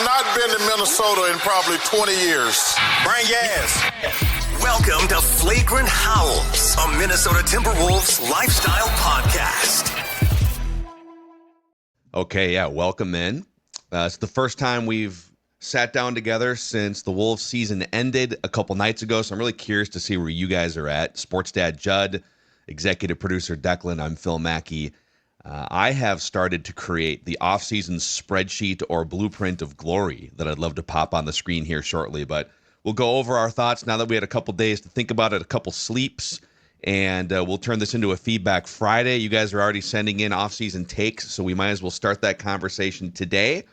not been to Minnesota in probably 20 years. Bring gas. Welcome to Flagrant Howls, a Minnesota Timberwolves lifestyle podcast. Okay, yeah, welcome in. It's the first time we've sat down together since the Wolves season ended a couple nights ago, so I'm really curious to see where you guys are at. Sports Dad Judd, executive producer Declan, I'm Phil Mackey. I have started to create the offseason spreadsheet or blueprint of glory that I'd love to pop on the screen here shortly, but we'll go over our thoughts now that we had a couple days to think about it, a couple sleeps, and we'll turn this into a feedback Friday. You guys are already sending in offseason takes, so we might as well start that conversation today.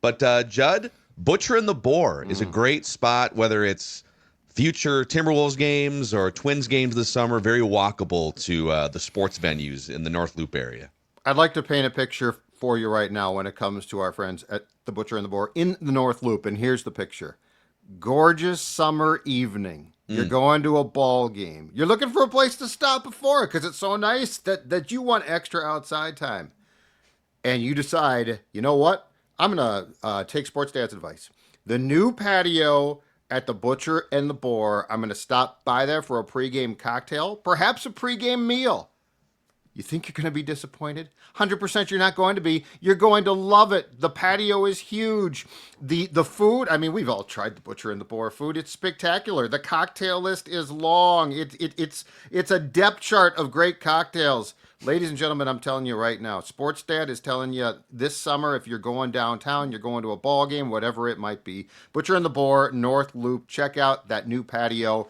But Judd, Butcher and the Boore is a great spot, whether it's future Timberwolves games or Twins games this summer, very walkable to the sports venues in the North Loop area. I'd like to paint a picture for you right now when it comes to our friends at the Butcher and the Boore in the North Loop, and here's the picture. Gorgeous summer evening. You're going to a ball game. You're looking for a place to stop before it because it's so nice that you want extra outside time. And you decide, you know what? I'm going to take Sports Dad's advice. The new patio at the Butcher and the Boore, I'm going to stop by there for a pregame cocktail, perhaps a pregame meal. You think you're going to be disappointed? 100% you're not going to be. You're going to love it. The patio is huge. The food, I mean, we've all tried the Butcher and the Boore food. It's spectacular. The cocktail list is long. It's a depth chart of great cocktails. Ladies and gentlemen, I'm telling you right now, Sports Dad is telling you this summer, if you're going downtown, you're going to a ball game, whatever it might be, Butcher and the Boore, North Loop, check out that new patio.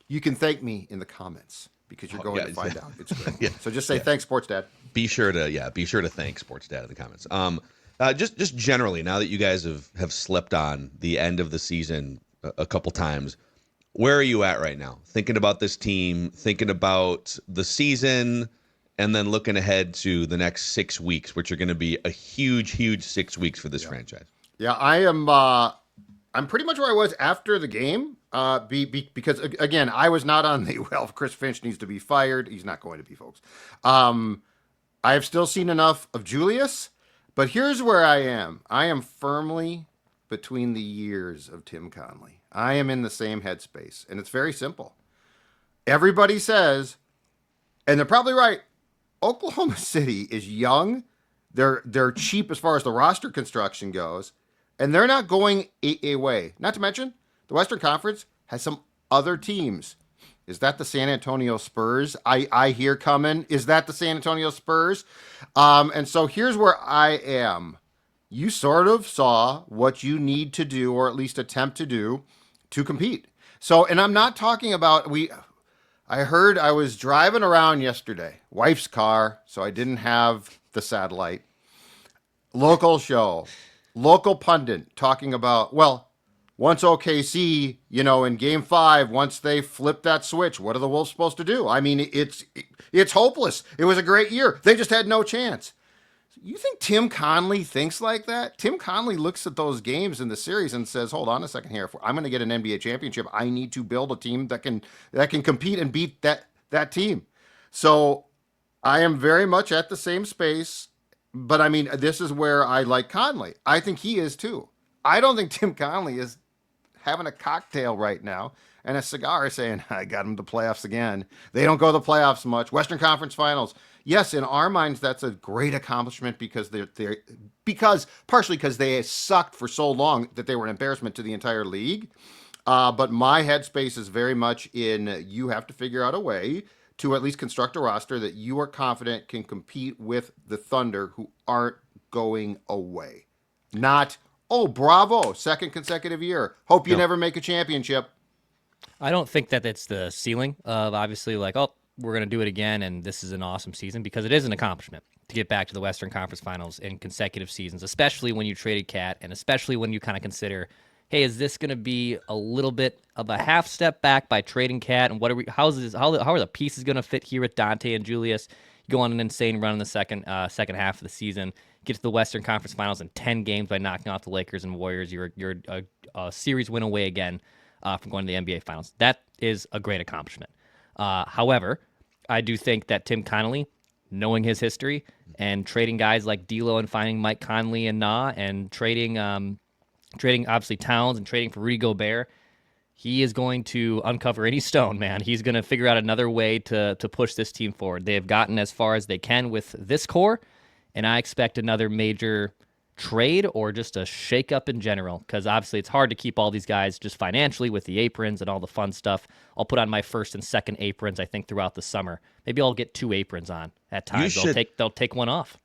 You can thank me in the comments, because you're going to find out. It's great. Yeah. So just say thanks, Sports Dad. Be sure to thank Sports Dad in the comments. Just generally, now that you guys have slipped on the end of the season a couple times, where are you at right now? Thinking about this team, thinking about the season, and then looking ahead to the next 6 weeks, which are going to be a huge, huge 6 weeks for this franchise. Yeah, I'm pretty much where I was after the game. Because again, I was not on the, well, Chris Finch needs to be fired. He's not going to be, folks. I have still seen enough of Julius, but here's where I am. I am firmly between the years of Tim Connelly. I am in the same headspace, and it's very simple. Everybody says, and they're probably right, Oklahoma City is young. They're cheap as far as the roster construction goes, and they're not going away. Not to mention, the Western Conference has some other teams. Is that the San Antonio Spurs? I hear coming. Is that the San Antonio Spurs? And so here's where I am. You sort of saw what you need to do, or at least attempt to do, to compete. So, and I'm not talking about, I heard I was driving around yesterday, wife's car, so I didn't have the satellite. Local show, local pundit talking about, well, once OKC, in Game 5, once they flip that switch, what are the Wolves supposed to do? I mean, it's hopeless. It was a great year. They just had no chance. You think Tim Connelly thinks like that? Tim Connelly looks at those games in the series and says, hold on a second here. If I'm going to get an NBA championship, I need to build a team that can compete and beat that team. So I am very much at the same space, but I mean, this is where I like Connelly. I think he is too. I don't think Tim Connelly is having a cocktail right now and a cigar saying, I got them to playoffs again. They don't go to the playoffs much. Western Conference Finals. Yes, in our minds, that's a great accomplishment because partially because they sucked for so long that they were an embarrassment to the entire league. But my headspace is very much in, you have to figure out a way to at least construct a roster that you are confident can compete with the Thunder, who aren't going away. Not, oh, bravo, second consecutive year. Hope you never make a championship. I don't think that it's the ceiling of obviously like, oh, we're going to do it again, and this is an awesome season, because it is an accomplishment to get back to the Western Conference Finals in consecutive seasons, especially when you traded Cat, and especially when you kind of consider, hey, is this going to be a little bit of a half step back by trading Cat, and how are the pieces going to fit here with Dante and Julius? You go on an insane run in the second half of the season, get to the Western Conference Finals in 10 games by knocking off the Lakers and Warriors. You're a series win away again from going to the NBA Finals. That is a great accomplishment. However, I do think that Tim Connelly, knowing his history and trading guys like D'Lo and finding Mike Conley and Na, and trading trading obviously Towns and trading for Rudy Gobert, he is going to uncover any stone, man. He's going to figure out another way to push this team forward. They have gotten as far as they can with this core, and I expect another major trade or just a shakeup in general, because obviously it's hard to keep all these guys just financially with the aprons and all the fun stuff. I'll put on my first and second aprons, I think, throughout the summer. Maybe I'll get 2 aprons on at times. They'll take one off.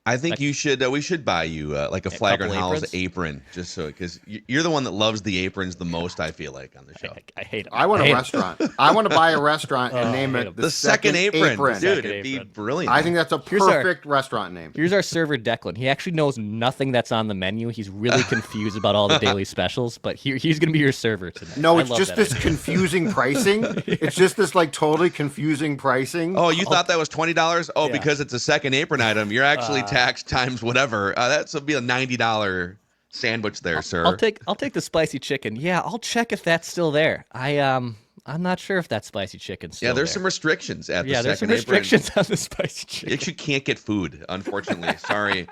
I think you should. We should buy you like a Flagrant Howls apron, just so because you're the one that loves the aprons the most. I feel like on the show. I hate them. I want a restaurant. I want to buy a restaurant and name it the second apron. Dude. Second It'd be apron. brilliant. I think that's a perfect restaurant name. Here's our server, Declan. He actually knows nothing that's on the menu. He's really confused about all the daily specials, but he's going to be your server tonight. No, it's just this confusing pricing. It's just this like totally confusing pricing. Oh, you thought that was $20? Oh, yeah. Because it's a second apron item. You're actually taxed times whatever. That's be a $90 sandwich there, sir. I'll take the spicy chicken. Yeah, I'll check if that's still there. I'm not sure if that spicy chicken's still there's there. some restrictions at the second apron. Yeah, there's some restrictions on the spicy chicken. You actually can't get food, unfortunately. Sorry.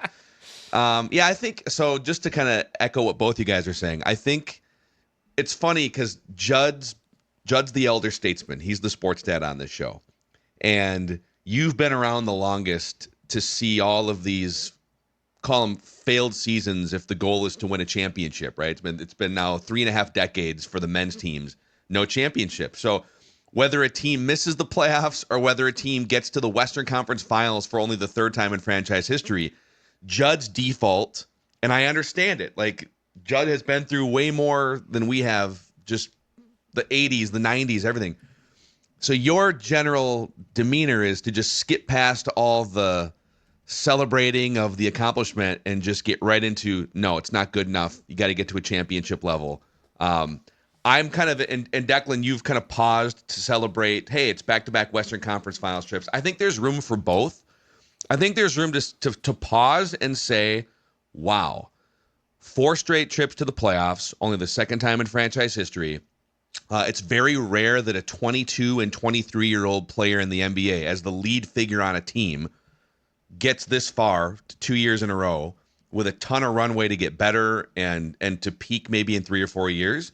I think so. Just to kind of echo what both you guys are saying, I think it's funny because Judd's the elder statesman. He's the sports dad on this show, and you've been around the longest to see all of these, call them failed seasons if the goal is to win a championship, right? It's been now 3.5 decades for the men's teams, no championship. So whether a team misses the playoffs or whether a team gets to the Western Conference Finals for only the 3rd time in franchise history, Judd's default, and I understand it, like Judd has been through way more than we have, just the 80s, the 90s, everything. So your general demeanor is to just skip past all the celebrating of the accomplishment and just get right into, no, it's not good enough. You got to get to a championship level. I'm kind of, and Declan, you've kind of paused to celebrate, hey, it's back-to-back Western Conference Finals trips. I think there's room for both. I think there's room to pause and say, wow, 4 straight trips to the playoffs, only the 2nd time in franchise history. It's very rare that a 22 and 23-year-old player in the NBA, as the lead figure on a team, gets this far, 2 years in a row, with a ton of runway to get better and to peak maybe in 3 or 4 years.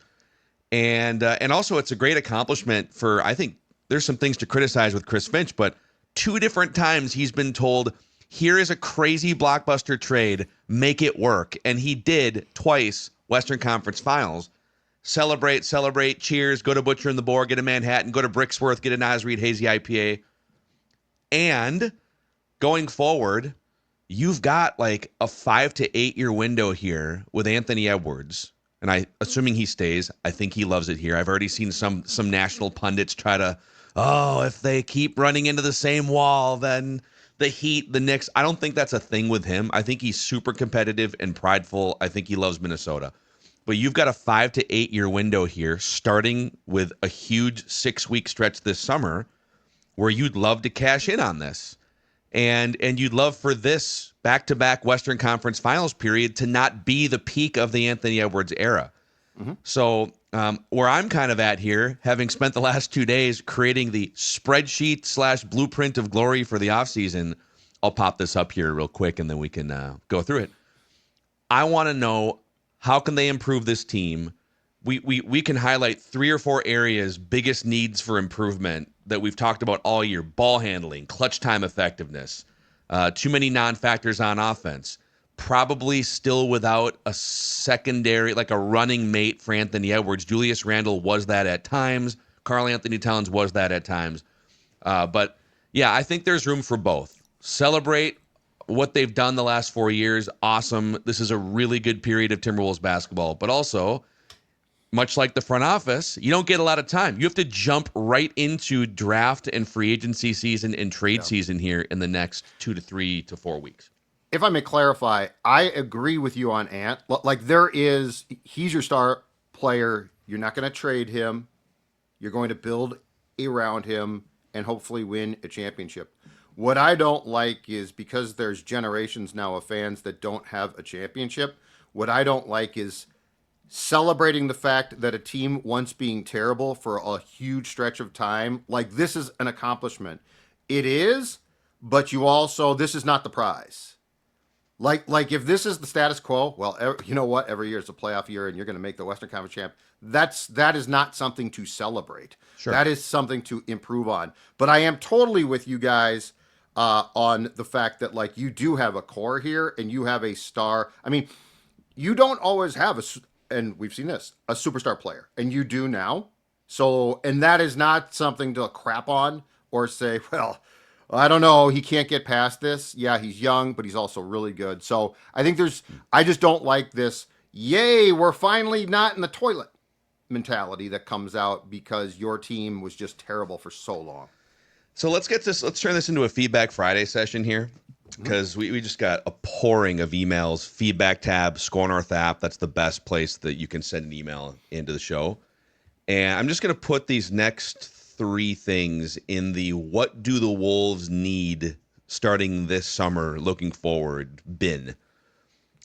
And also it's a great accomplishment for, I think there's some things to criticize with Chris Finch, but 2 different times he's been told, here is a crazy blockbuster trade, make it work. And he did twice, Western Conference Finals. Celebrate, cheers, go to Butcher and the Boore, get a Manhattan, go to Bricksworth, get a Naz Reed Hazy IPA. And going forward, you've got like a 5 to 8 year window here with Anthony Edwards. And assuming he stays, I think he loves it here. I've already seen some national pundits try to, if they keep running into the same wall, then the Heat, the Knicks. I don't think that's a thing with him. I think he's super competitive and prideful. I think he loves Minnesota. But you've got a 5 to 8 year window here, starting with a huge 6-week stretch this summer where you'd love to cash in on this. And you'd love for this back-to-back Western Conference Finals period to not be the peak of the Anthony Edwards era. Mm-hmm. So where I'm kind of at here, having spent the last 2 days creating the spreadsheet / blueprint of glory for the offseason, I'll pop this up here real quick and then we can go through it. I want to know, how can they improve this team? We can highlight 3 or 4 areas, biggest needs for improvement that we've talked about all year. Ball handling, clutch time effectiveness, too many non-factors on offense. Probably still without a secondary, like a running mate for Anthony Edwards. Julius Randle was that at times. Karl Anthony Towns was that at times. But yeah, I think there's room for both. Celebrate what they've done the last 4 years. Awesome. This is a really good period of Timberwolves basketball. But also, much like the front office, you don't get a lot of time. You have to jump right into draft and free agency season and trade season here in the next 2 to 3 to 4 weeks. If I may clarify, I agree with you on Ant. Like he's your star player. You're not going to trade him. You're going to build around him and hopefully win a championship. What I don't like is, because there's generations now of fans that don't have a championship, what I don't like is celebrating the fact that a team once being terrible for a huge stretch of time, like this is an accomplishment. It is, but you also, this is not the prize. Like if this is the status quo, well, you know what? Every year it's a playoff year, and you're going to make the Western Conference champ. That is not something to celebrate. Sure. That is something to improve on. But I am totally with you guys on the fact that like you do have a core here, and you have a star. I mean, you don't always have and we've seen this, a superstar player, and you do now. So, and that is not something to crap on or say, well, I don't know, he can't get past this. Yeah, he's young, but he's also really good. So I think I just don't like this, yay, we're finally not in the toilet mentality that comes out because your team was just terrible for so long. So let's turn this into a Feedback Friday session here, because we just got a pouring of emails. Feedback tab, Score North app, that's the best place that you can send an email into the show. And I'm just going to put these next 3 things in the what do the Wolves need starting this summer looking forward bin.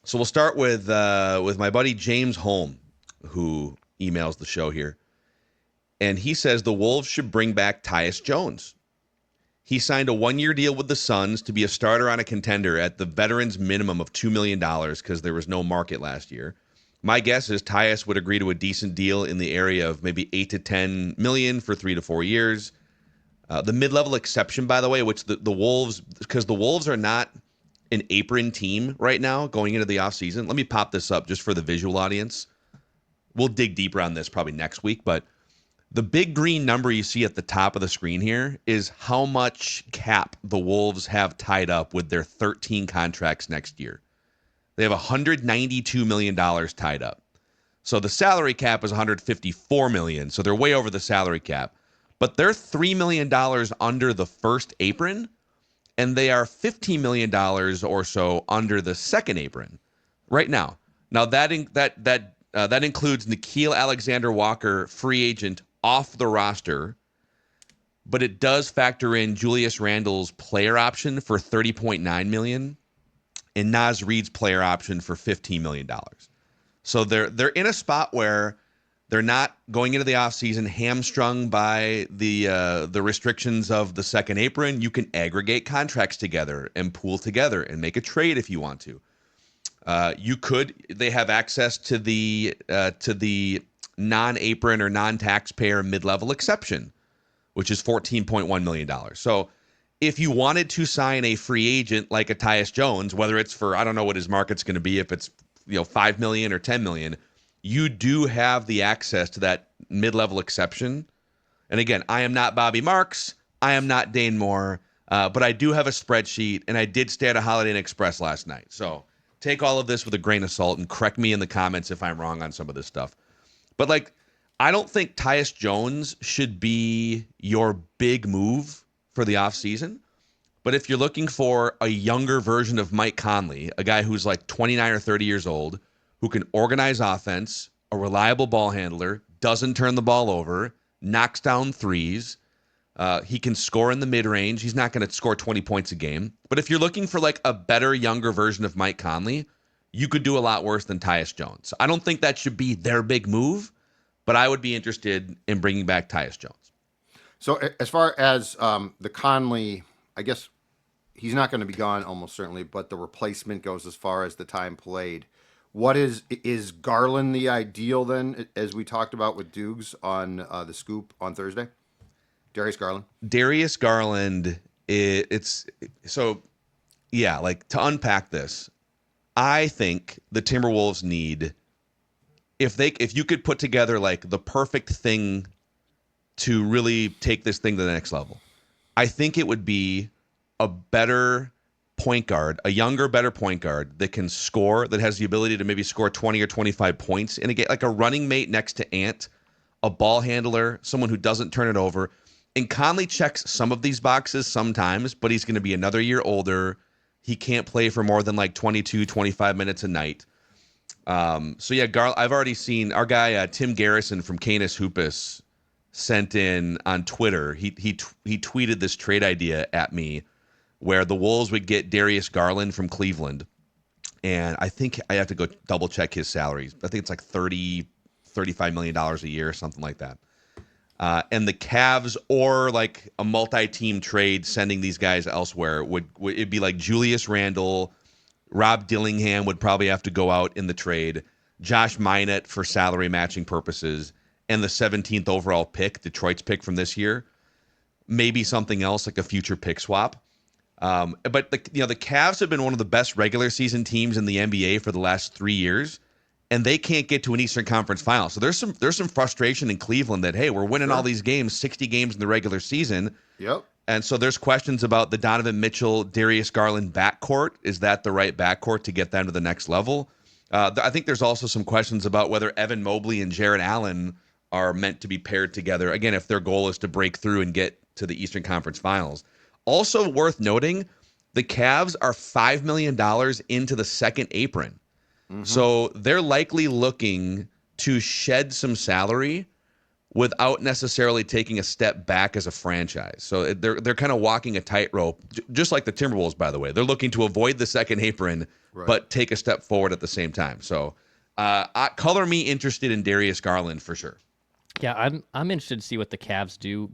So we'll start with my buddy James Holm, who emails the show here. And he says the Wolves should bring back Tyus Jones. He signed a 1-year deal with the Suns to be a starter on a contender at the veterans minimum of $2 million because there was no market last year. My guess is Tyus would agree to a decent deal in the area of maybe $8 to $10 million for 3 to 4 years. The mid-level exception, by the way, which the Wolves, because the Wolves are not an apron team right now going into the offseason. Let me pop this up just for the visual audience. We'll dig deeper on this probably next week, but the big green number you see at the top of the screen here is how much cap the Wolves have tied up with their 13 contracts next year. They have $192 million tied up. So the salary cap is $154 million. So they're way over the salary cap. But they're $3 million under the first apron, and they are $15 million or so under the second apron right now. Now that includes Nickeil Alexander-Walker, free agent, off the roster, but it does factor in Julius Randle's player option for $30.9 million. And Naz Reed's player option for $15 million. So they're in a spot where they're not going into the offseason hamstrung by the restrictions of the second apron. You can aggregate contracts together and pool together and make a trade if you want to. They have access to the non-apron or non-taxpayer mid-level exception, which is $14.1 million. So if you wanted to sign a free agent like a Tyus Jones, whether it's for, I don't know what his market's going to be, if it's $5 million or $10 million, you do have the access to that mid-level exception. And again, I am not Bobby Marks, I am not Dane Moore, but I do have a spreadsheet, and I did stay at a Holiday Inn Express last night. So take all of this with a grain of salt and correct me in the comments if I'm wrong on some of this stuff. But I don't think Tyus Jones should be your big move for the offseason. But if you're looking for a younger version of Mike Conley, a guy who's like 29 or 30 years old, who can organize offense, a reliable ball handler, doesn't turn the ball over, knocks down threes, he can score in the mid-range. He's not going to score 20 points a game. But if you're looking for like a better, younger version of Mike Conley, you could do a lot worse than Tyus Jones. I don't think that should be their big move, but I would be interested in bringing back Tyus Jones. So as far as the Conley, I guess he's not going to be gone almost certainly, but the replacement goes as far as the time played. What is Garland the ideal then, as we talked about with Dukes on the Scoop on Thursday? Darius Garland. Darius Garland, to unpack this, I think the Timberwolves need, if you could put together like the perfect thing to really take this thing to the next level, I think it would be a better point guard, a younger, better point guard that can score, that has the ability to maybe score 20 or 25 points in a game, like a running mate next to Ant, a ball handler, someone who doesn't turn it over. And Conley checks some of these boxes sometimes, but he's going to be another year older. He can't play for more than like 22, 25 minutes a night. I've already seen our guy, Tim Garrison from Canis Hoopus, sent in on Twitter. He tweeted this trade idea at me where the Wolves would get Darius Garland from Cleveland. And I think I have to go double check his salaries. I think it's like $35 million a year or something like that. And the Cavs, or like a multi-team trade sending these guys elsewhere, would it'd be like Julius Randle, Rob Dillingham would probably have to go out in the trade. Josh Minott for salary matching purposes, and the 17th overall pick, Detroit's pick from this year. Maybe something else like a future pick swap. But the Cavs have been one of the best regular season teams in the NBA for the last 3 years, and they can't get to an Eastern Conference final. So there's some frustration in Cleveland that, hey, we're winning all these games, 60 games in the regular season. Yep. And so there's questions about the Donovan Mitchell, Darius Garland backcourt. Is that the right backcourt to get them to the next level? I think there's also some questions about whether Evan Mobley and Jarrett Allen are meant to be paired together. Again, if their goal is to break through and get to the Eastern Conference Finals. Also worth noting, the Cavs are $5 million into the second apron. Mm-hmm. So they're likely looking to shed some salary without necessarily taking a step back as a franchise. So they're kind of walking a tightrope, just like the Timberwolves, by the way. They're looking to avoid the second apron, but take a step forward at the same time. So color me interested in Darius Garland for sure. Yeah, I'm interested to see what the Cavs do.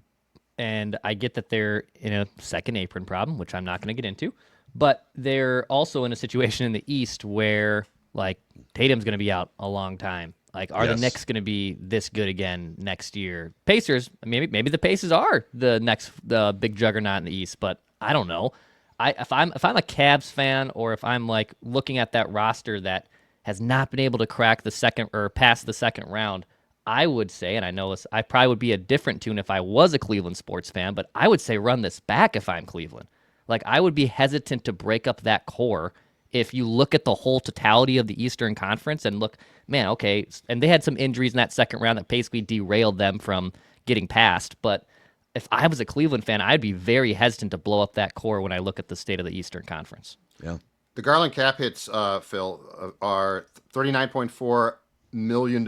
And I get that they're in a second apron problem, which I'm not going to get into. But they're also in a situation in the East where, like, Tatum's going to be out a long time. Like, are the Knicks going to be this good again next year? Pacers, maybe the Pacers are the big juggernaut in the East, but I don't know. If I'm a Cavs fan, or if I'm like looking at that roster that has not been able to crack the second or pass the second round, I would say, and I know I probably would be a different tune if I was a Cleveland sports fan, but I would say run this back if I'm Cleveland. Like, I would be hesitant to break up that core if you look at the whole totality of the Eastern Conference and look, man, okay, and they had some injuries in that second round that basically derailed them from getting past. But if I was a Cleveland fan, I'd be very hesitant to blow up that core when I look at the state of the Eastern Conference. Yeah. The Garland cap hits, Phil, are $39.4 million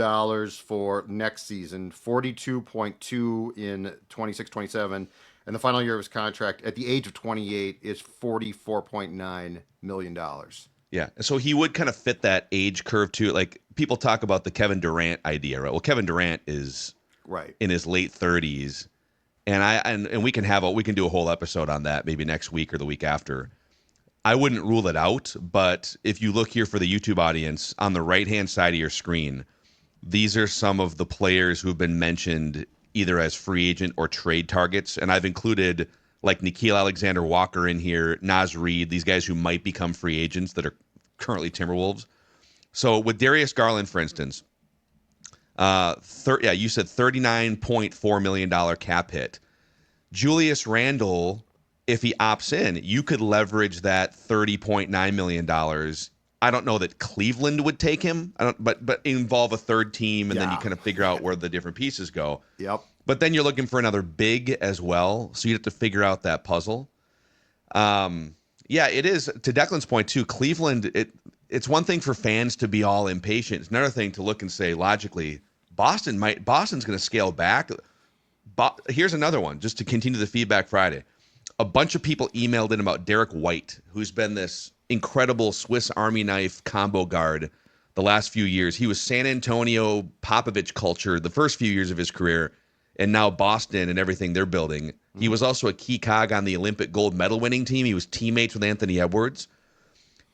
for next season, 42.2 in 26-27. And the final year of his contract at the age of 28 is $44.9 million. Yeah. So he would kind of fit that age curve too. Like, people talk about the Kevin Durant idea, right? Well, Kevin Durant is in his late 30s. And we can do a whole episode on that maybe next week or the week after. I wouldn't rule it out, but if you look here for the YouTube audience, on the right-hand side of your screen, these are some of the players who've been mentioned either as free agent or trade targets. And I've included like Nickeil Alexander-Walker in here, Naz Reed, these guys who might become free agents that are currently Timberwolves. So with Darius Garland, for instance, you said $39.4 million cap hit. Julius Randle, if he opts in, you could leverage that $30.9 million. I don't know that Cleveland would take him. But involve a third team, and then you kind of figure out where the different pieces go. Yep. But then you're looking for another big as well, so you have to figure out that puzzle. It is, to Declan's point too, Cleveland, it's one thing for fans to be all impatient. It's another thing to look and say, logically, Boston's going to scale back. Here's another one, just to continue the Feedback Friday. A bunch of people emailed in about Derek White, who's been this incredible Swiss Army knife combo guard the last few years. He was San Antonio Popovich culture the first few years of his career, and now Boston and everything they're building. He was also a key cog on the Olympic gold medal winning team. He was teammates with Anthony Edwards.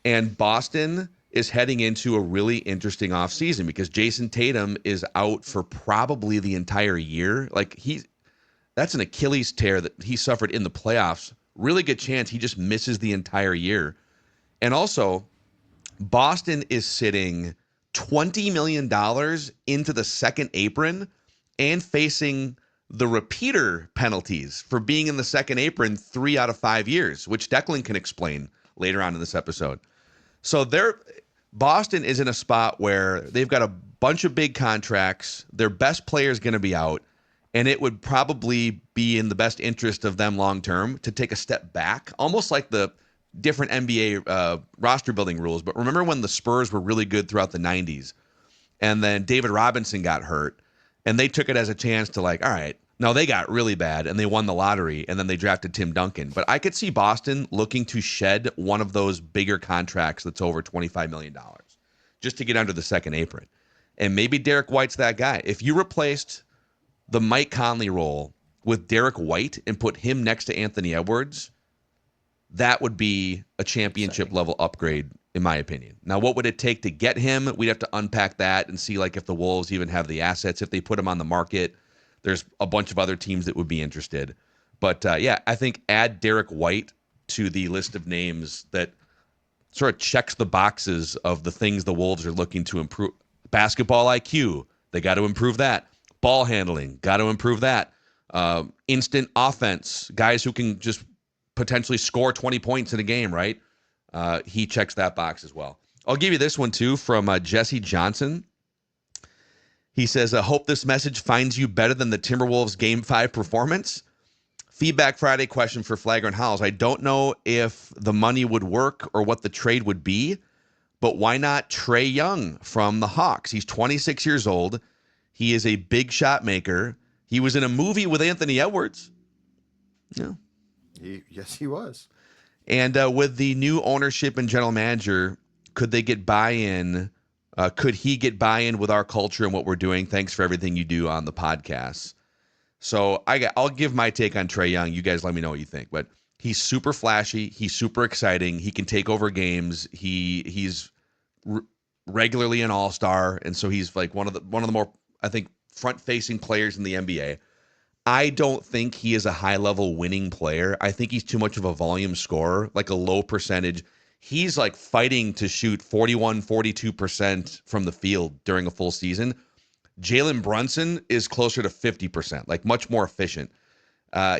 And Boston is heading into a really interesting offseason because Jason Tatum is out for probably the entire year. Like, that's an Achilles tear that he suffered in the playoffs. Really good chance he just misses the entire year. And also, Boston is sitting $20 million into the second apron and facing the repeater penalties for being in the second apron 3 out of 5 years, which Declan can explain later on in this episode. So Boston is in a spot where they've got a bunch of big contracts. Their best player is going to be out, and it would probably be in the best interest of them long term to take a step back, almost like the different NBA roster building rules. But remember when the Spurs were really good throughout the 90s, and then David Robinson got hurt, and they took it as a chance to, like, all right, no, they got really bad and they won the lottery, and then they drafted Tim Duncan. But I could see Boston looking to shed one of those bigger contracts that's over $25 million just to get under the second apron. And maybe Derek White's that guy. If you replaced the Mike Conley role with Derek White and put him next to Anthony Edwards, that would be a championship level upgrade in my opinion. Now, what would it take to get him? We'd have to unpack that and see like if the Wolves even have the assets, if they put him on the market. There's a bunch of other teams that would be interested. But yeah, I think add Derek White to the list of names that sort of checks the boxes of the things the Wolves are looking to improve. Basketball IQ, they got to improve that. Ball handling, got to improve that. Instant offense, guys who can just potentially score 20 points in a game, right? He checks that box as well. I'll give you this one too from Jesse Johnson. He says, I hope this message finds you better than the Timberwolves Game 5 performance. Feedback Friday question for Flagrant Howls. I don't know if the money would work or what the trade would be, but why not Trae Young from the Hawks? He's 26 years old. He is a big shot maker. He was in a movie with Anthony Edwards. Yeah. Yes, he was. And with the new ownership and general manager, could they get buy-in? Could he get buy-in with our culture and what we're doing? Thanks for everything you do on the podcast. So I'll give my take on Trae Young. You guys let me know what you think. But he's super flashy. He's super exciting. He can take over games. He's regularly an all-star, and so he's like one of the more, I think, front-facing players in the NBA. I don't think he is a high-level winning player. I think he's too much of a volume scorer, like a low percentage. He's like fighting to shoot 41, 42% from the field during a full season. Jalen Brunson is closer to 50%, like much more efficient.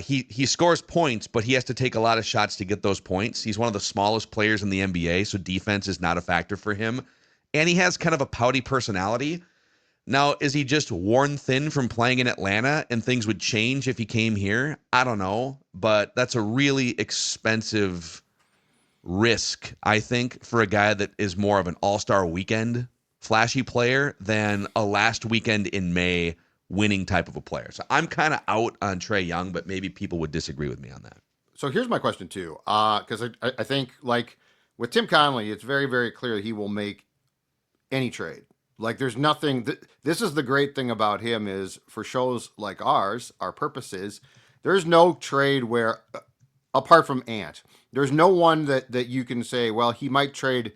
He scores points, but he has to take a lot of shots to get those points. He's one of the smallest players in the NBA, so defense is not a factor for him. And he has kind of a pouty personality. Now, is he just worn thin from playing in Atlanta and things would change if he came here? I don't know, but that's a really expensive risk, I think, for a guy that is more of an all-star weekend flashy player than a last weekend in May winning type of a player. So I'm kind of out on Trae Young, but maybe people would disagree with me on that. So here's my question too, because I think like with Tim Connelly, it's very, very clear he will make any trade. Like there's nothing. This is the great thing about him is for shows like ours, our purpose is there's no trade where, apart from Ant, there's no one that you can say, well, he might trade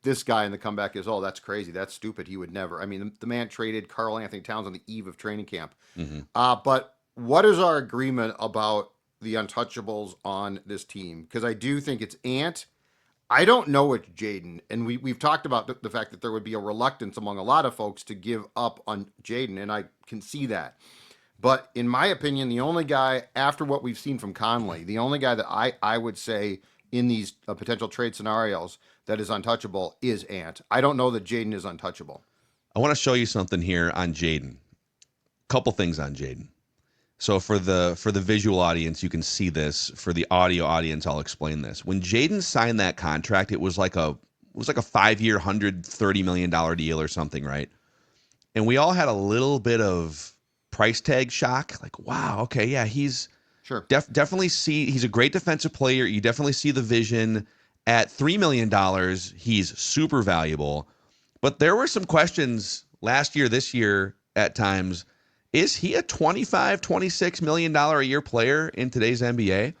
this guy and the comeback is, oh, that's crazy. That's stupid. He would never. I mean, the man traded Karl Anthony Towns on the eve of training camp. Mm-hmm. But what is our agreement about the untouchables on this team? Because I do think it's Ant. I don't know it's Jaden. And we've talked about the fact that there would be a reluctance among a lot of folks to give up on Jaden. And I can see that. But in my opinion, the only guy, after what we've seen from Conley, the only guy that I would say in these potential trade scenarios that is untouchable is Ant. I don't know that Jaden is untouchable. I want to show you something here on Jaden. Couple things on Jaden. So for the visual audience, you can see this. For the audio audience, I'll explain this. When Jaden signed that contract, it was like a 5-year, $130 million deal or something, right? And we all had a little bit of price tag shock. Like, wow, okay, yeah, he's sure. Definitely see he's a great defensive player. You definitely see the vision. At $3 million, he's super valuable. But there were some questions last year, this year at times. Is he a $25, $26 million a year player in today's NBA?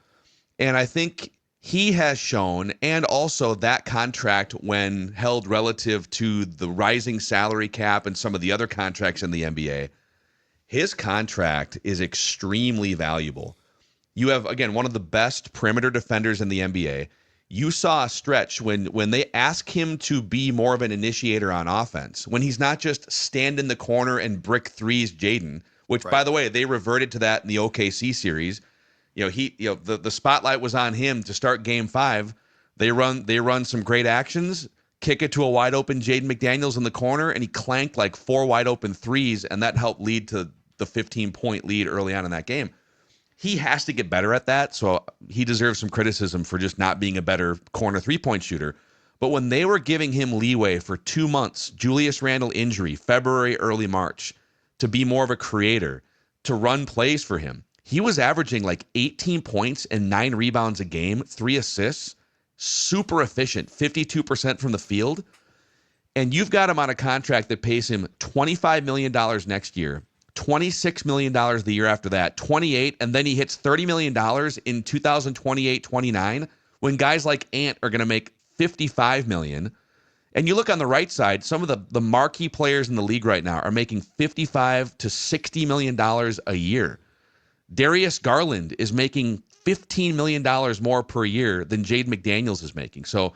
And I think he has shown, and also that contract when held relative to the rising salary cap and some of the other contracts in the NBA, his contract is extremely valuable. You have, again, one of the best perimeter defenders in the NBA. You saw a stretch when they ask him to be more of an initiator on offense, when he's not just stand in the corner and brick threes, Jaden, which, right, by the way, they reverted to that in the OKC series. The spotlight was on him to start Game 5. They run some great actions, kick it to a wide open Jaden McDaniels in the corner, and he clanked like 4 wide open threes, and that helped lead to the 15-point lead early on in that game. He has to get better at that, so he deserves some criticism for just not being a better corner three-point shooter. But when they were giving him leeway for 2 months, Julius Randle injury, February, early March, to be more of a creator, to run plays for him, he was averaging like 18 points and 9 rebounds a game, 3 assists, super efficient, 52% from the field. And you've got him on a contract that pays him $25 million next year, $26 million the year after that, 28, and then he hits $30 million in 2028-29 when guys like Ant are going to make $55 million. And you look on the right side, some of the marquee players in the league right now are making $55 to $60 million a year. Darius Garland is making $15 million more per year than Jaden McDaniels is making. So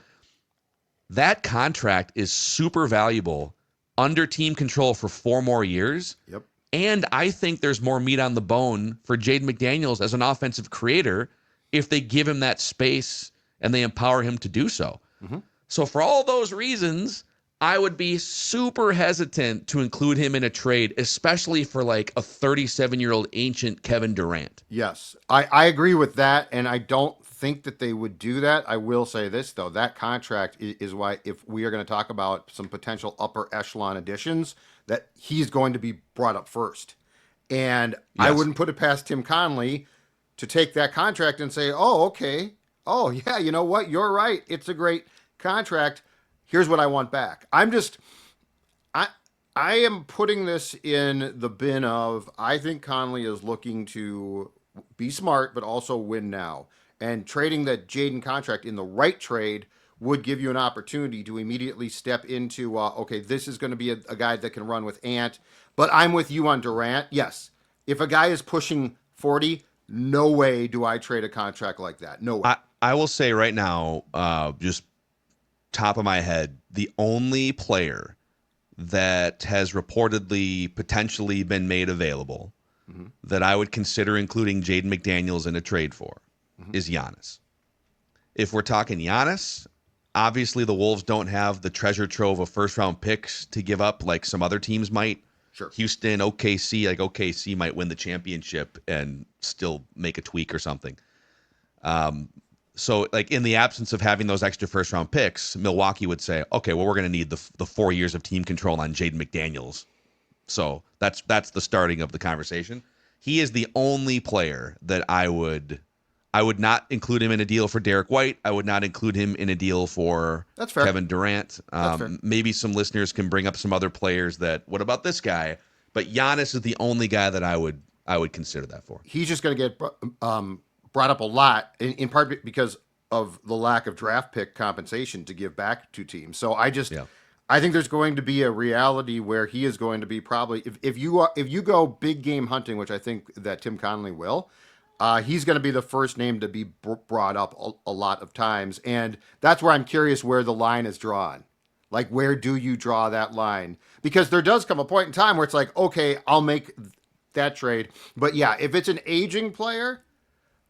that contract is super valuable under team control for 4 more years. Yep. And I think there's more meat on the bone for Jaden McDaniels as an offensive creator if they give him that space and they empower him to do so. Mm-hmm. So for all those reasons, I would be super hesitant to include him in a trade, especially for like a 37-year-old ancient Kevin Durant. Yes, I agree with that, and I don't think that they would do that. I will say this, though. That contract is why, if we are going to talk about some potential upper echelon additions, that he's going to be brought up first. And I wouldn't put it past Tim Connelly to take that contract and say, oh, okay. Oh, yeah, you know what? You're right. It's a great contract. Here's what I want back. I am putting this in the bin of, I think Conley is looking to be smart, but also win now. And trading that Jaden contract in the right trade would give you an opportunity to immediately step into, okay, this is going to be a guy that can run with Ant. But I'm with you on Durant. Yes, if a guy is pushing 40, no way do I trade a contract like that. No way. I will say right now, just top of my head, the only player that has reportedly potentially been made available that I would consider including Jaden McDaniels in a trade for is Giannis. If we're talking Giannis, obviously the Wolves don't have the treasure trove of first-round picks to give up like some other teams might. Sure. Houston, OKC might win the championship and still make a tweak or something. So, like, in the absence of having those extra first-round picks, Milwaukee would say, okay, well, we're going to need the 4 years of team control on Jaden McDaniels. So that's the starting of the conversation. He is the only player that I would not include him in a deal for Derek White. I would not include him in a deal for Kevin Durant. Maybe some listeners can bring up some other players that, what about this guy? But Giannis is the only guy that I would consider that for. He's just going to get brought up a lot, in part because of the lack of draft pick compensation to give back to teams. So I think there's going to be a reality where he is going to be probably, if you go big game hunting, which I think that Tim Connelly will, he's going to be the first name to be brought up a lot of times. And that's where I'm curious where the line is drawn. Like, where do you draw that line? Because there does come a point in time where it's like, okay, I'll make that trade. But yeah, if it's an aging player,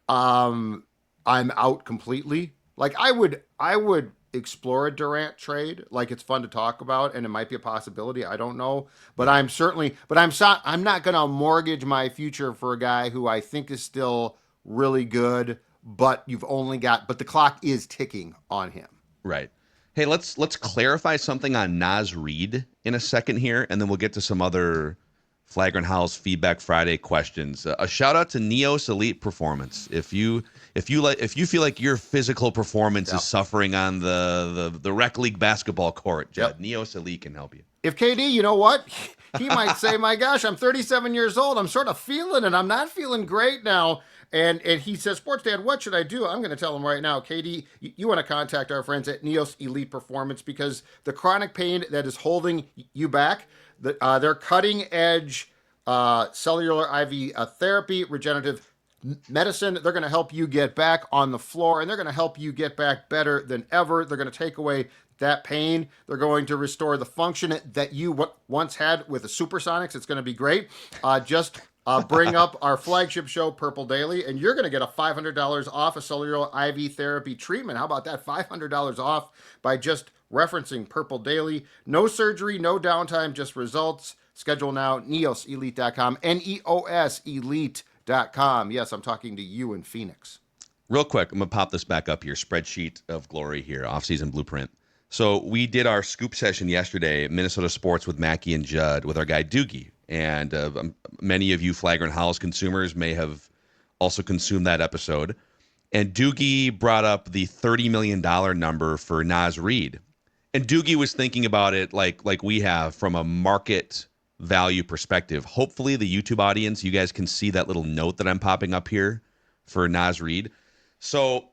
I'm out completely. Like, I would explore a Durant trade. Like, it's fun to talk about, and it might be a possibility. I don't know, but I'm not going to mortgage my future for a guy who I think is still really good, but the clock is ticking on him. Right. Hey, let's clarify something on Naz Reed in a second here, and then we'll get to some other Flagrant Howls Feedback Friday questions. A shout out to Neos Elite Performance. If you feel like your physical performance is suffering on the rec league basketball court, Judd, Neos Elite can help you. If KD, you know what? He might say, my gosh, I'm 37 years old. I'm sort of feeling it. I'm not feeling great now. And he says, Sports Dad, what should I do? I'm going to tell him right now, KD, you want to contact our friends at Neos Elite Performance, because the chronic pain that is holding you back, their cutting edge cellular IV therapy, regenerative medicine, they're going to help you get back on the floor, and they're going to help you get back better than ever. They're going to take away that pain. They're going to restore the function that you once had with the Supersonics. It's going to be great. Bring up our flagship show, Purple Daily, and you're going to get a $500 off a cellular IV therapy treatment. How about that? $500 off by just referencing Purple Daily. No surgery, no downtime, just results. Schedule now, neoselite.com, Neos elite.com. Yes, I'm talking to you in Phoenix. Real quick, I'm going to pop this back up here. Spreadsheet of glory here, offseason blueprint. So we did our scoop session yesterday at Minnesota Sports with Mackey and Judd with our guy Doogie. And many of you Flagrant Howls consumers may have also consumed that episode. And Doogie brought up the $30 million number for Naz Reed. And Doogie was thinking about it like we have from a market value perspective. Hopefully the YouTube audience, you guys can see that little note that I'm popping up here for Naz Reed. So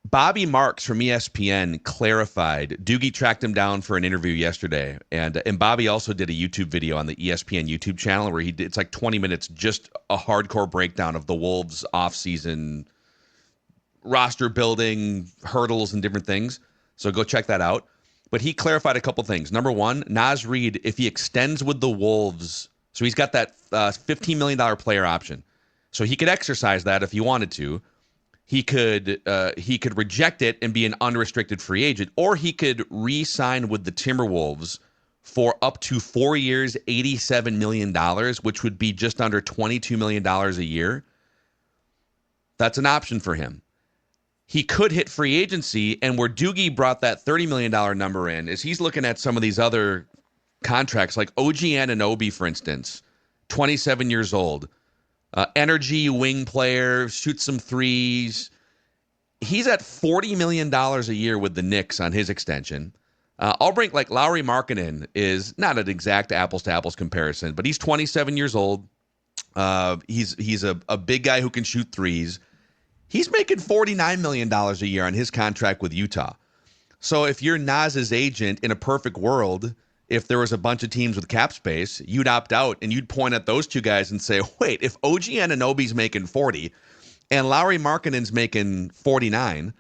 Bobby Marks from ESPN clarified. Doogie tracked him down for an interview yesterday, and Bobby also did a YouTube video on the ESPN YouTube channel where it's like 20 minutes, just a hardcore breakdown of the Wolves offseason roster building, hurdles, and different things. So go check that out. But he clarified a couple things. Number one, Naz Reed, if he extends with the Wolves, so he's got that $15 million player option. So he could exercise that if he wanted to. He could reject it and be an unrestricted free agent, or he could re-sign with the Timberwolves for up to 4 years, $87 million, which would be just under $22 million a year. That's an option for him. He could hit free agency, and where Doogie brought that $30 million number in is he's looking at some of these other contracts, like OG Anunoby, for instance, 27 years old. Energy wing player, shoots some threes. He's at $40 million a year with the Knicks on his extension. I'll bring, like, Lauri Markkanen is not an exact apples-to-apples comparison, but he's 27 years old. He's a big guy who can shoot threes. He's making $49 million a year on his contract with Utah. So if you're Naz's agent in a perfect world, if there was a bunch of teams with cap space, you'd opt out and you'd point at those two guys and say, wait, if OG Anunoby's making 40 and Lauri Markkanen's making 49,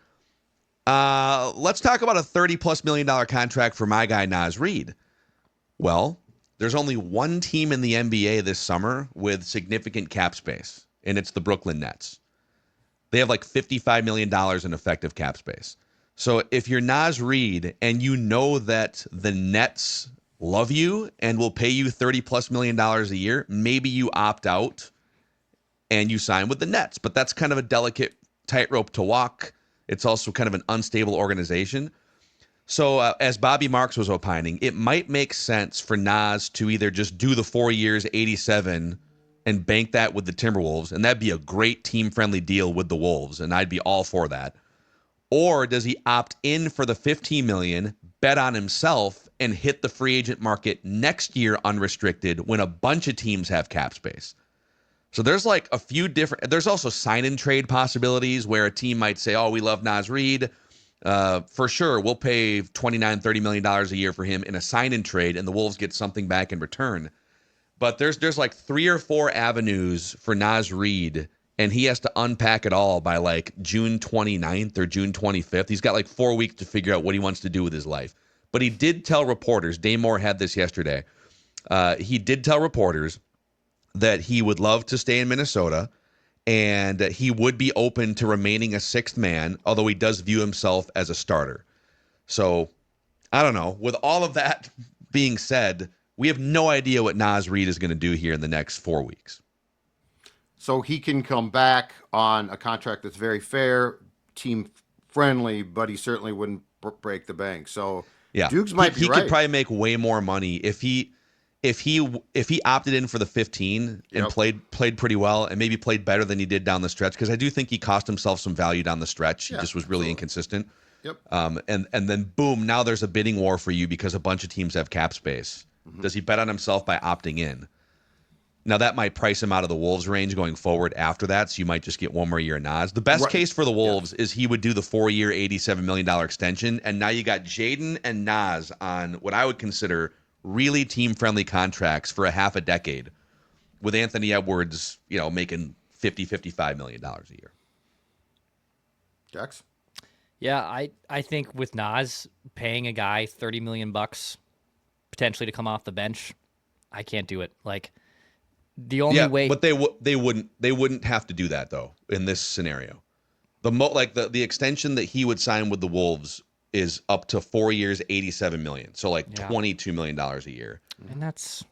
let's talk about a $30+ million contract for my guy Naz Reed. Well, there's only one team in the NBA this summer with significant cap space, and it's the Brooklyn Nets. They have like $55 million in effective cap space. So if you're Naz Reed and you know that the Nets love you and will pay you $30+ million a year, maybe you opt out and you sign with the Nets. But that's kind of a delicate tightrope to walk. It's also kind of an unstable organization. So as Bobby Marks was opining, it might make sense for Naz to either just do the 4 years, 87, and bank that with the Timberwolves, and that'd be a great team-friendly deal with the Wolves, and I'd be all for that. Or does he opt in for the $15 million, bet on himself, and hit the free agent market next year unrestricted when a bunch of teams have cap space? So there's like a few different, there's also sign and trade possibilities where a team might say, oh, we love Naz Reed. For sure, we'll pay $29-30 million a year for him in a sign and trade, and the Wolves get something back in return. But there's like 3 or 4 avenues for Naz Reed, and he has to unpack it all by like June 29th or June 25th. He's got like 4 weeks to figure out what he wants to do with his life. But he did tell reporters, Dame Moore had this yesterday, he did tell reporters that he would love to stay in Minnesota and he would be open to remaining a sixth man, although he does view himself as a starter. So, I don't know. With all of that being said, we have no idea what Naz Reed is going to do here in the next 4 weeks. So he can come back on a contract that's very fair, team friendly, but he certainly wouldn't break the bank. So yeah, Dukes might be he right. could probably make way more money if he opted in for the 15 and played pretty well and maybe played better than he did down the stretch, because I do think he cost himself some value down the stretch. He just was really inconsistent. Yep. And then boom, now there's a bidding war for you because a bunch of teams have cap space. Mm-hmm. Does he bet on himself by opting in? Now that might price him out of the Wolves range going forward after that, so you might just get one more year of Naz. The best case for the Wolves is he would do the 4-year, $87 million extension, and now you got Jaden and Naz on what I would consider really team-friendly contracts for a half a decade, with Anthony Edwards, making $50-55 million a year. Jax? Yeah, I think with Naz paying a guy $30 million potentially to come off the bench, I can't do it. Like, the only way, but they wouldn't have to do that though in this scenario. The extension that he would sign with the Wolves is up to 4 years, $87 million. So $22 million a year, and that's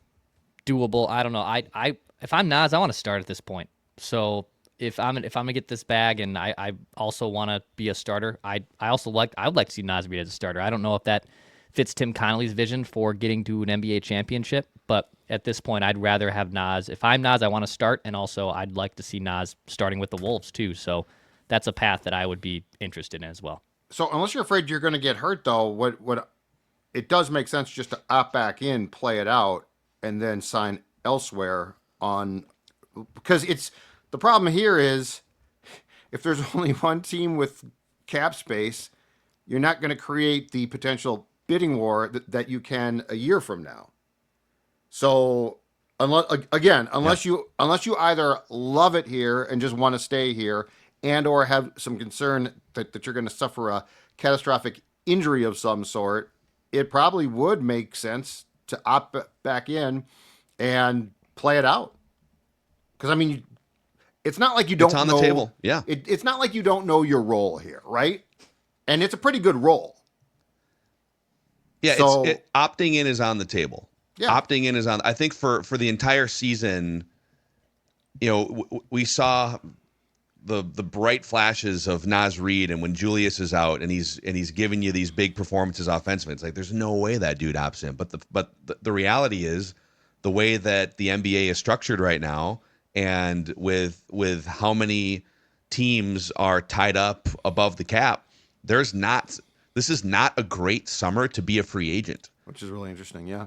doable. I don't know. I if I'm Naz, I want to start at this point. So if I'm gonna get this bag, and I also want to be a starter, I would like to see Naz Reed as a starter. I don't know if that fits Tim Connolly's vision for getting to an NBA championship, but at this point, I'd rather have Naz. If I'm Naz, I want to start, and also I'd like to see Naz starting with the Wolves too. So that's a path that I would be interested in as well. So unless you're afraid you're going to get hurt, though, what it does make sense just to opt back in, play it out, and then sign elsewhere on, because the problem here is if there's only one team with cap space, you're not going to create the potential bidding war that you can a year from now. So unless you either love it here and just want to stay here, and or have some concern that you're going to suffer a catastrophic injury of some sort, it probably would make sense to opt back in and play it out. Because I mean, it's not like you don't know. It's on the table. Yeah. It's not like you don't know your role here, right? And it's a pretty good role. Yeah, So, opting in is on the table. Yeah. Opting in is on. I think for the entire season, we saw the bright flashes of Naz Reed, and when Julius is out and he's giving you these big performances offensively, it's like there's no way that dude opts in. But the reality is, the way that the NBA is structured right now, and with how many teams are tied up above the cap, this is not a great summer to be a free agent. which is really interesting. Yeah.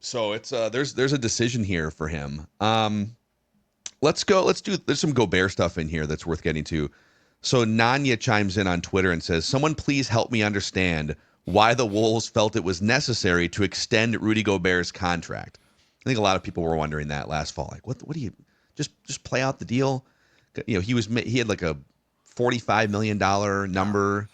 So it's there's a decision here for him. There's some Gobert stuff in here that's worth getting to. So Nanya chimes in on Twitter and says, "Someone please help me understand why the Wolves felt it was necessary to extend Rudy Gobert's contract." I think a lot of people were wondering that last fall. Like, what do you just play out the deal? He had like a $45 million number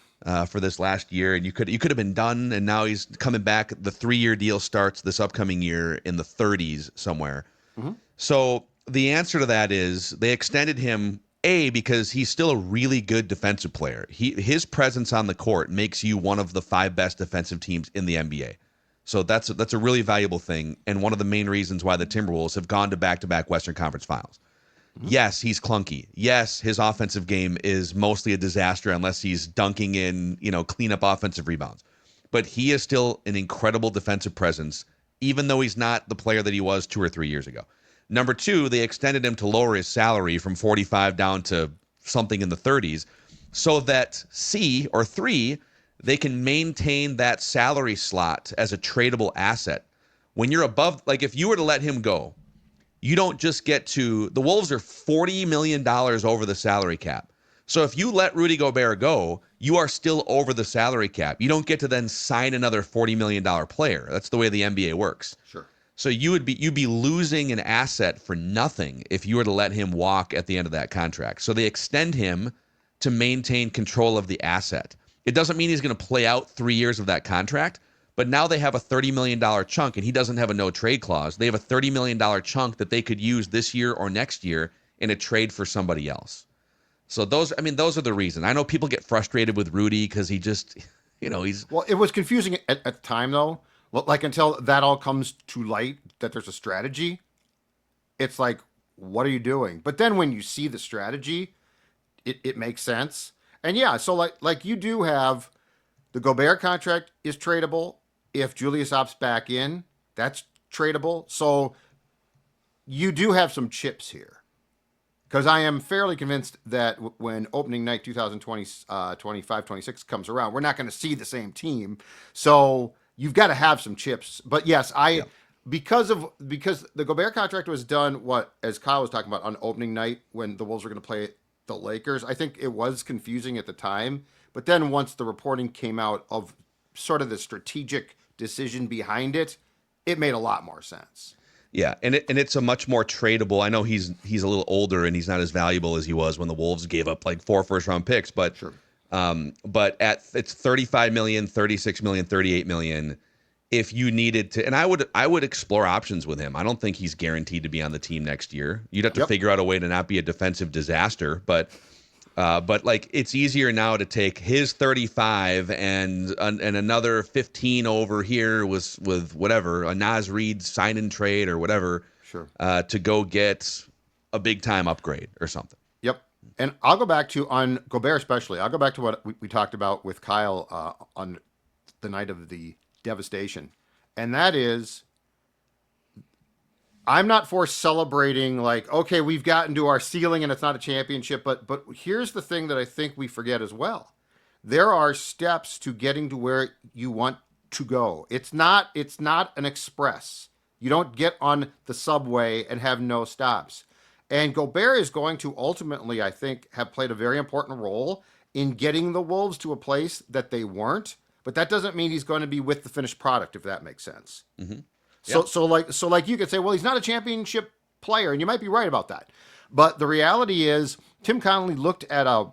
for this last year, and you could have been done, and now he's coming back. The 3-year deal starts this upcoming year in the 30s somewhere. Mm-hmm. So the answer to that is they extended him, because he's still a really good defensive player. His presence on the court makes you one of the 5 best defensive teams in the NBA. So that's a really valuable thing, and one of the main reasons why the Timberwolves have gone to back-to-back Western Conference Finals. Mm-hmm. Yes, he's clunky. Yes, his offensive game is mostly a disaster unless he's dunking in, cleanup offensive rebounds. But he is still an incredible defensive presence, even though he's not the player that he was 2 or 3 years ago. Number 2, they extended him to lower his salary from 45 down to something in the 30s so that 3, they can maintain that salary slot as a tradable asset. When you're above, like if you were to let him go, you don't just get to, the Wolves are $40 million over the salary cap. So if you let Rudy Gobert go, you are still over the salary cap. You don't get to then sign another $40 million player. That's the way the NBA works. Sure. So you'd be losing an asset for nothing if you were to let him walk at the end of that contract. So they extend him to maintain control of the asset. It doesn't mean he's going to play out 3 years of that contract, but now they have a $30 million chunk, and he doesn't have a no trade clause. They have a $30 million chunk that they could use this year or next year in a trade for somebody else. So those are the reasons. I know people get frustrated with Rudy because he just, he's... Well, it was confusing at the time, though. Like, until that all comes to light, that there's a strategy, it's like, what are you doing? But then when you see the strategy, it makes sense. And yeah, so like you do have the Gobert contract is tradable. If Julius opts back in, that's tradable. So you do have some chips here. Because I am fairly convinced that when opening night 2020, 25, 26 comes around, we're not going to see the same team. So you've got to have some chips. But yes, because the Gobert contract was done, as Kyle was talking about, on opening night when the Wolves were going to play the Lakers, I think it was confusing at the time. But then once the reporting came out of sort of the strategic decision behind it, it made a lot more sense. Yeah, and it's a much more tradable. I know he's a little older and he's not as valuable as he was when the Wolves gave up like 4 first-round picks, but sure. But it's $35 million, $36 million, $38 million. If you needed to, and I would explore options with him. I don't think he's guaranteed to be on the team next year. You'd have to figure out a way to not be a defensive disaster, but like it's easier now to take his 35 and another 15 over here with whatever, a Naz Reed sign and trade or whatever, sure, to go get a big time upgrade or something. Yep. And I'll go back to, on Gobert especially, I'll go back to what we talked about with Kyle on the night of the devastation. And that is, I'm not for celebrating like, okay, we've gotten to our ceiling and it's not a championship, but here's the thing that I think we forget as well. There are steps to getting to where you want to go. It's not an express. You don't get on the subway and have no stops. And Gobert is going to ultimately, I think, have played a very important role in getting the Wolves to a place that they weren't. But that doesn't mean he's going to be with the finished product, if that makes sense. Mm-hmm. So like you could say, well, he's not a championship player, and you might be right about that. But the reality is, Tim Connelly looked at a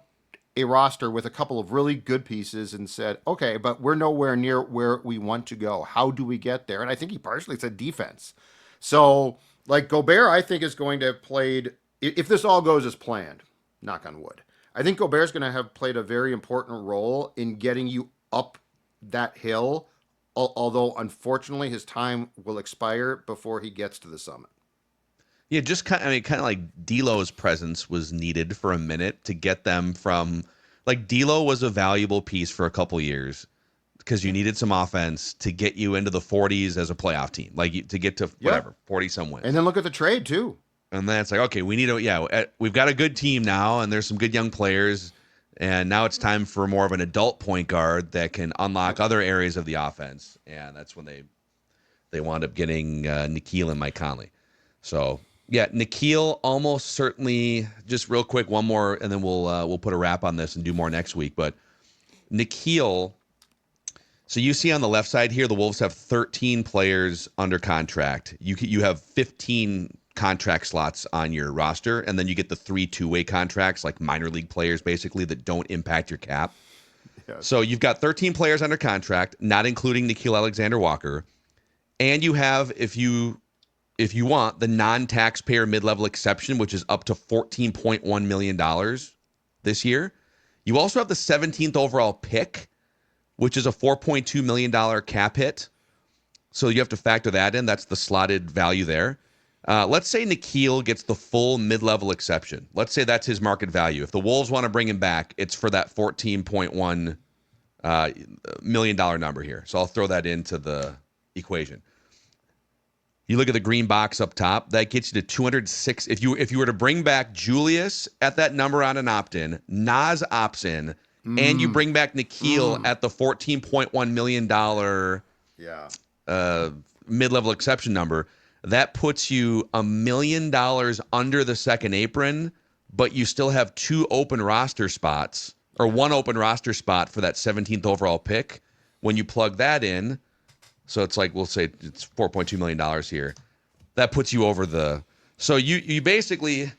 roster with a couple of really good pieces and said, okay, but we're nowhere near where we want to go. How do we get there? And I think he partially said defense. So, like, Gobert, I think, is going to have played, if this all goes as planned, knock on wood, I think Gobert's going to have played a very important role in getting you up that hill, although, unfortunately, his time will expire before he gets to the summit. Yeah, just kind of like D'Lo's presence was needed for a minute to get them from, like, D'Lo was a valuable piece for a couple years because you needed some offense to get you into the 40s as a playoff team, like to get to whatever 40 some wins. And then look at the trade too. And then it's like, okay, we've got a good team now, and there's some good young players, and now it's time for more of an adult point guard that can unlock other areas of the offense, and that's when they wound up getting Nikhil and Mike Conley. So. Yeah, Nikhil almost certainly. Just real quick, one more, and then we'll put a wrap on this and do more next week. But Nikhil, so you see on the left side here, the Wolves have 13 players under contract. You have 15 contract slots on your roster, and then you get the 3 two-way contracts, like minor league players, basically, that don't impact your cap. Yes. So you've got 13 players under contract, not including Nikhil Alexander-Walker, and you have, if you want, the non-taxpayer mid-level exception, which is up to $14.1 million this year. You also have the 17th overall pick, which is a $4.2 million cap hit. So you have to factor that in. That's the slotted value there. Let's say Nikhil gets the full mid-level exception. Let's say that's his market value. If the Wolves want to bring him back, it's for that $14.1 million number here. So I'll throw that into the equation. You look at the green box up top, that gets you to 206. If you were to bring back Julius at that number on an opt-in, Naz opts in, and you bring back Nikhil at the $14.1 million mid-level exception number, that puts you $1 million under the second apron, but you still have 2 open roster spots, or 1 open roster spot for that 17th overall pick. When you plug that in, so it's like, we'll say it's $4.2 million here. That puts you over the... So you basically,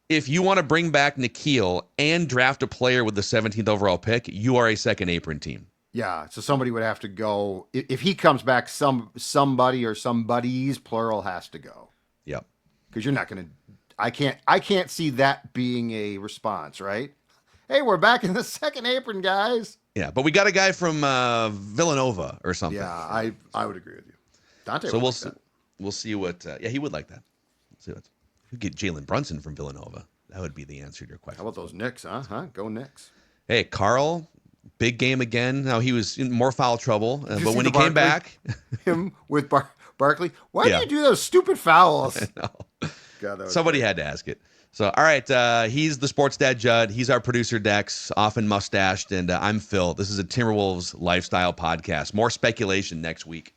if you want to bring back Nikhil and draft a player with the 17th overall pick, you are a second apron team. Yeah, so somebody would have to go. If he comes back, somebody or somebody's, plural, has to go. Yep. Because you're not going to... I can't see that being a response, right? Hey, we're back in the second apron, guys. Yeah, but we got a guy from Villanova or something. Yeah, I would agree with you. Dante. So we'll see what. Yeah, he would like that. Let's see what. We get Jalen Brunson from Villanova. That would be the answer to your question. How about those Knicks? Huh? Go Knicks. Hey, Carl, big game again. Now he was in more foul trouble, but when he came back, him with Barkley. Why do you do those stupid fouls? I know. God, somebody had to ask it. So, all right, he's the sports dad, Judd. He's our producer, Dex, often mustached, and I'm Phil. This is a Timberwolves lifestyle podcast. More speculation next week.